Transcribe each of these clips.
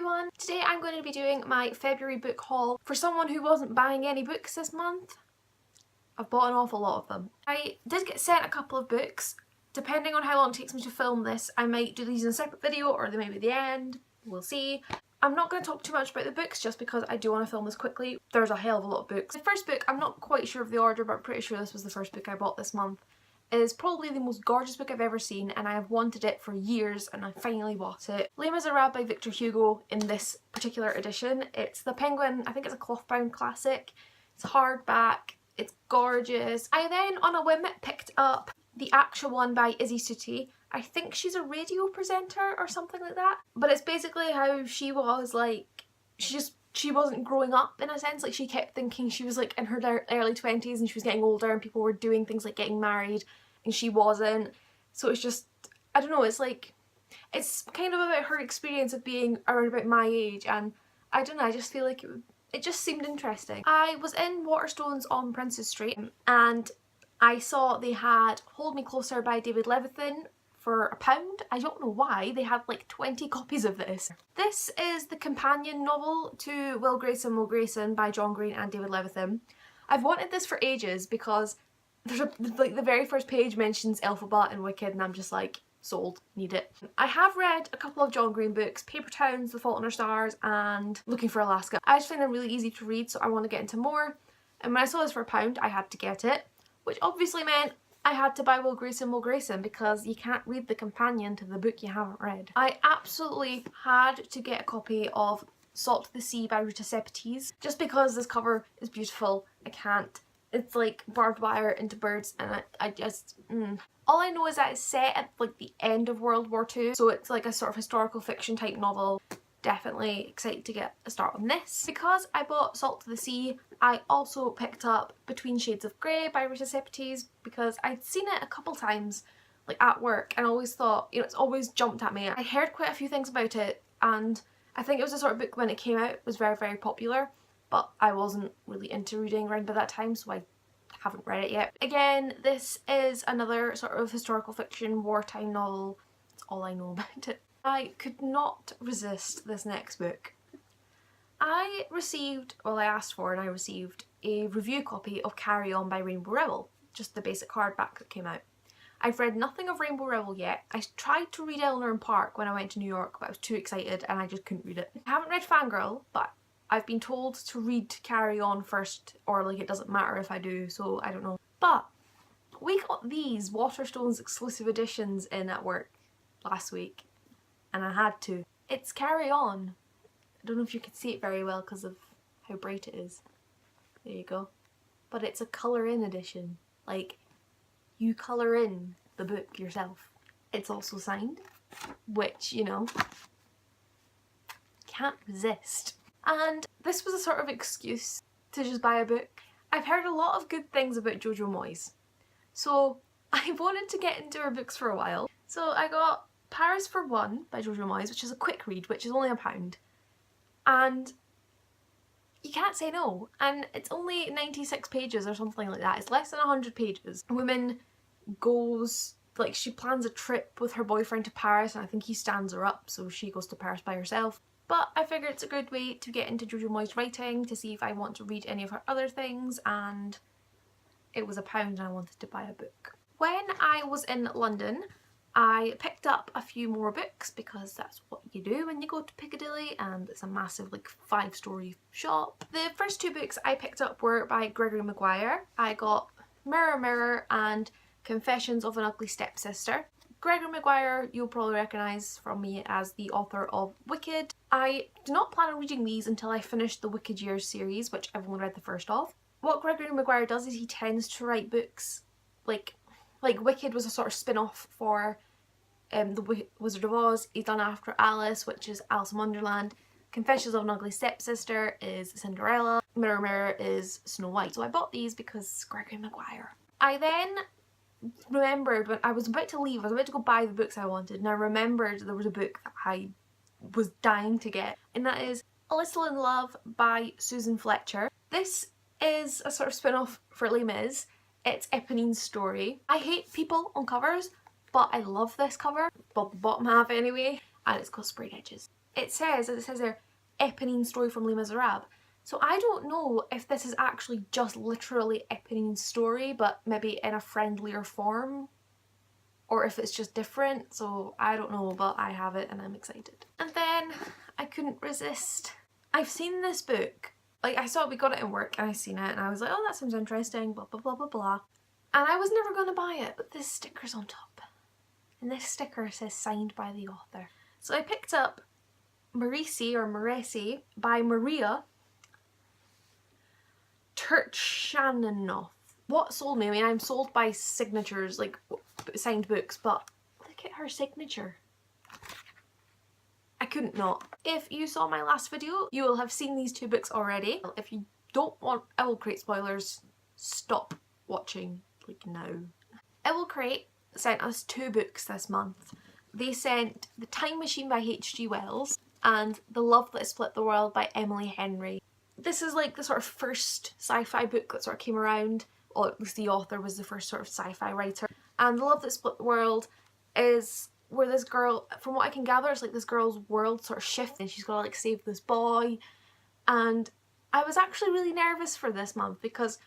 everyone! Today I'm going to be doing my February book haul. For someone who wasn't buying any books this month, I've bought an awful lot of them. I did get sent a couple of books. Depending on how long it takes me to film this, I might do these in a separate video or they may be the end. We'll see. I'm not going to talk too much about the books just because I do want to film this quickly. There's a hell of a lot of books. The first book, I'm not quite sure of the order, but I'm pretty sure this was the first book I bought this month, is probably the most gorgeous book I've ever seen, and I have wanted it for years and I finally bought it. Les Miserables by Victor Hugo in this particular edition. It's the Penguin, I think it's a cloth bound classic. It's hardback, it's gorgeous. I then on a whim picked up the actual one by Izzy Sooty. I think she's a radio presenter or something like that. But it's basically how she was like, she wasn't growing up in a sense. Like she kept thinking she was like in her early 20s and she was getting older and people were doing things like getting married and she wasn't. So it's just, I don't know, it's like, it's kind of about her experience of being around about my age, and I don't know, I just feel like it just seemed interesting. I was in Waterstones on Princes Street and I saw they had Hold Me Closer by David Levithan for £1. I don't know why, they had like 20 copies of this. This is the companion novel to Will Grayson, Will Grayson by John Green and David Levithan. I've wanted this for ages because there's like the very first page mentions Elphaba and Wicked and I'm just like, sold, need it. I have read a couple of John Green books, Paper Towns, The Fault in Our Stars and Looking for Alaska. I just find them really easy to read, so I want to get into more. And when I saw this for £1, I had to get it, which obviously meant I had to buy Will Grayson because you can't read the companion to the book you haven't read. I absolutely had to get a copy of Salt to the Sea by Ruta Sepetys just because this cover is beautiful. I can't. It's like barbed wire into birds and I just... All I know is that it's set at like the end of World War II, so it's like a sort of historical fiction type novel. Definitely excited to get a start on this. Because I bought Salt to the Sea, I also picked up Between Shades of Grey by Ruta Sepetys because I'd seen it a couple times like at work and always thought, you know, it's always jumped at me. I heard quite a few things about it and I think it was the sort of book when it came out, it was very, very popular, but I wasn't really into reading around by that time, so I haven't read it yet. Again, this is another sort of historical fiction wartime novel. That's all I know about it. I could not resist this next book. I asked for and I received a review copy of Carry On by Rainbow Rowell, just the basic hardback that came out. I've read nothing of Rainbow Rowell yet. I tried to read Eleanor and Park when I went to New York, but I was too excited and I just couldn't read it. I haven't read Fangirl, but I've been told to read Carry On first, or like it doesn't matter if I do, so I don't know. But we got these Waterstones exclusive editions in at work last week and I had to. It's Carry On. I don't know if you can see it very well because of how bright it is. There you go. But it's a colour in edition. Like, you colour in the book yourself. It's also signed, which, you know, can't resist. And this was a sort of excuse to just buy a book. I've heard a lot of good things about Jojo Moyes, so I wanted to get into her books for a while. So I got Paris for One by Jojo Moyes, which is a quick read, which is only £1. And you can't say no. And it's only 96 pages or something like that. It's less than 100 pages. A woman goes, like, she plans a trip with her boyfriend to Paris and I think he stands her up, so she goes to Paris by herself. But I figured it's a good way to get into Jojo Moyes' writing, to see if I want to read any of her other things, and it was £1 and I wanted to buy a book. When I was in London, I picked up a few more books because that's what you do when you go to Piccadilly and it's a massive like 5-storey shop. The first 2 books I picked up were by Gregory Maguire. I got Mirror Mirror and Confessions of an Ugly Stepsister. Gregory Maguire you'll probably recognise from me as the author of Wicked. I do not plan on reading these until I finish the Wicked Years series, which I've only read the first of. What Gregory Maguire does is he tends to write books like Wicked was a sort of spin-off for The Wizard of Oz. He's done After Alice, which is Alice in Wonderland. Confessions of an Ugly Stepsister is Cinderella. Mirror Mirror is Snow White. So I bought these because Gregory Maguire. I then remembered when I was about to leave, I was about to go buy the books I wanted, and I remembered there was a book that I was dying to get, and that is A Little in Love by Susan Fletcher. This is a sort of spin-off for Les Mis. It's Eponine's story. I hate people on covers, but I love this cover, but the bottom half anyway, and it's got sprayed edges. It says, as it says there, Eponine story from Les Miserables. So I don't know if this is actually just literally Eponine's story, but maybe in a friendlier form, or if it's just different, so I don't know, but I have it and I'm excited. And then I couldn't resist. I've seen this book, like I saw we got it in work and I seen it and I was like, oh, that sounds interesting, blah blah blah blah blah. And I was never gonna buy it, but this sticker's on top. And this sticker says signed by the author. So I picked up Maresi by Maria Turchaninoff. What sold me? I mean, I'm sold by signatures, like signed books, but look at her signature. I couldn't not. If you saw my last video, you will have seen these two books already. If you don't want Owl Crate spoilers, stop watching, like now. Owl Crate sent us 2 books this month. They sent The Time Machine by H.G. Wells and The Love That Split the World by Emily Henry. This is like the sort of first sci-fi book that sort of came around, or at least the author was the first sort of sci-fi writer. And The Love That Split the World is where this girl, from what I can gather, it's like this girl's world sort of shifts and she's got to like save this boy. And I was actually really nervous for this month because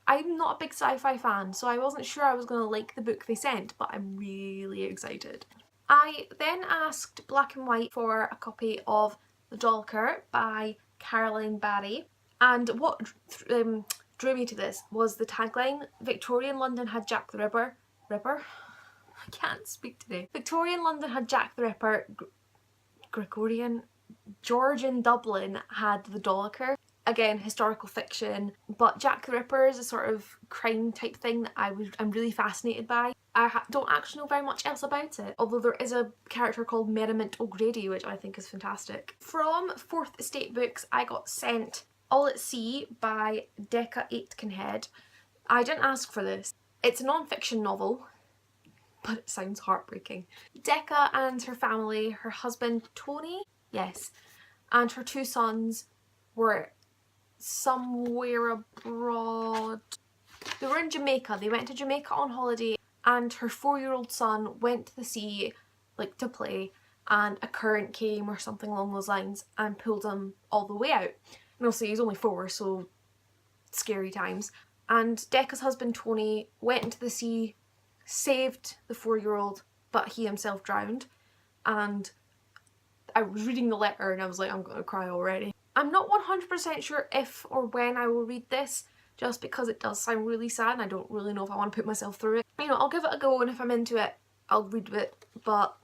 I'm not a big sci-fi fan, so I wasn't sure I was going to like the book they sent, but I'm really excited. I then asked Black and White for a copy of The Dalker by Caroline Barry, and what drew me to this was the tagline, Victorian London had Jack the Ripper? I can't speak today. Victorian London had Jack the Ripper, Georgian Dublin had the Dalker. Again, historical fiction, but Jack the Ripper is a sort of crime type thing that I'm really fascinated by. I don't actually know very much else about it, although there is a character called Merriment O'Grady, which I think is fantastic. From Fourth Estate Books, I got sent All at Sea by Decca Aitkenhead. I didn't ask for this. It's a non-fiction novel, but it sounds heartbreaking. Decca and her family, her husband Tony, yes, and her 2 sons were somewhere abroad. They were in Jamaica. They went to Jamaica on holiday, and her 4-year-old son went to the sea, like to play, and a current came or something along those lines and pulled him all the way out. And also he's only 4, so scary times. And Decca's husband Tony went into the sea, saved the 4-year-old, but he himself drowned. And I was reading the letter and I was like, I'm gonna cry already. I'm not 100% sure if or when I will read this, just because it does sound really sad and I don't really know if I want to put myself through it. You know, I'll give it a go, and if I'm into it, I'll read it, but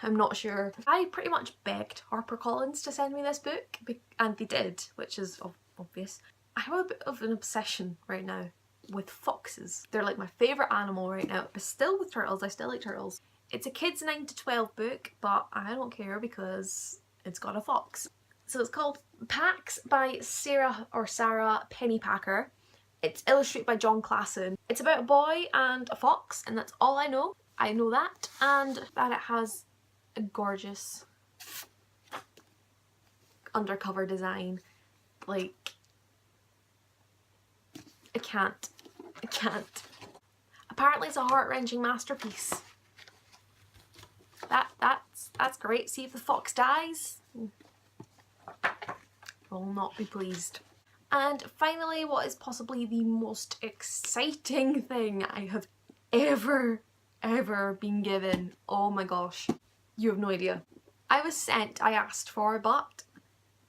I'm not sure. I pretty much begged HarperCollins to send me this book, and they did, which is obvious. I have a bit of an obsession right now with foxes. They're like my favourite animal right now, but still with turtles. I still like turtles. It's a kids 9 to 12 book, but I don't care because it's got a fox. So it's called Pax by Sarah Pennypacker. It's illustrated by John Classen. It's about a boy and a fox, and that's all I know. I know that, and that it has a gorgeous undercover design. Like, I can't. Apparently it's a heart-wrenching masterpiece. That's great. See if the fox dies. Will not be pleased. And finally, what is possibly the most exciting thing I have ever been given. Oh my gosh, you have no idea. I asked for, but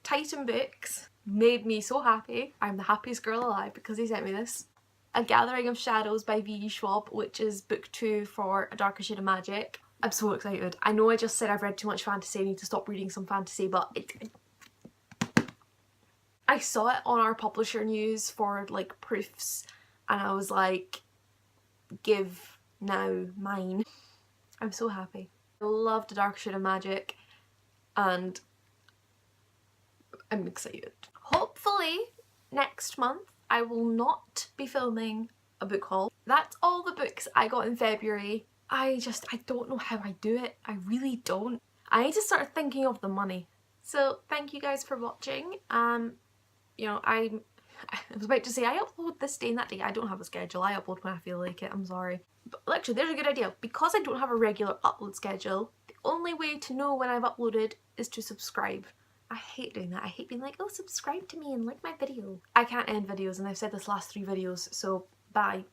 Titan Books made me so happy. I'm the happiest girl alive because they sent me this. A Gathering of Shadows by V.E. Schwab, which is book 2 for A Darker Shade of Magic. I'm so excited. I know I just said I've read too much fantasy, I need to stop reading some fantasy, but I saw it on our publisher news for like proofs and I was like, give now mine. I'm so happy. I loved A Darker Shade of Magic and I'm excited. Hopefully next month I will not be filming a book haul. That's all the books I got in February. I don't know how I do it. I really don't. I need to start thinking of the money. So thank you guys for watching. You know, I was about to say I upload this day and that day. I don't have a schedule. I upload when I feel like it. I'm sorry. But actually, there's a good idea. Because I don't have a regular upload schedule, the only way to know when I've uploaded is to subscribe. I hate doing that. I hate being like, oh, subscribe to me and like my video. I can't end videos, and I've said this last 3 videos, so bye.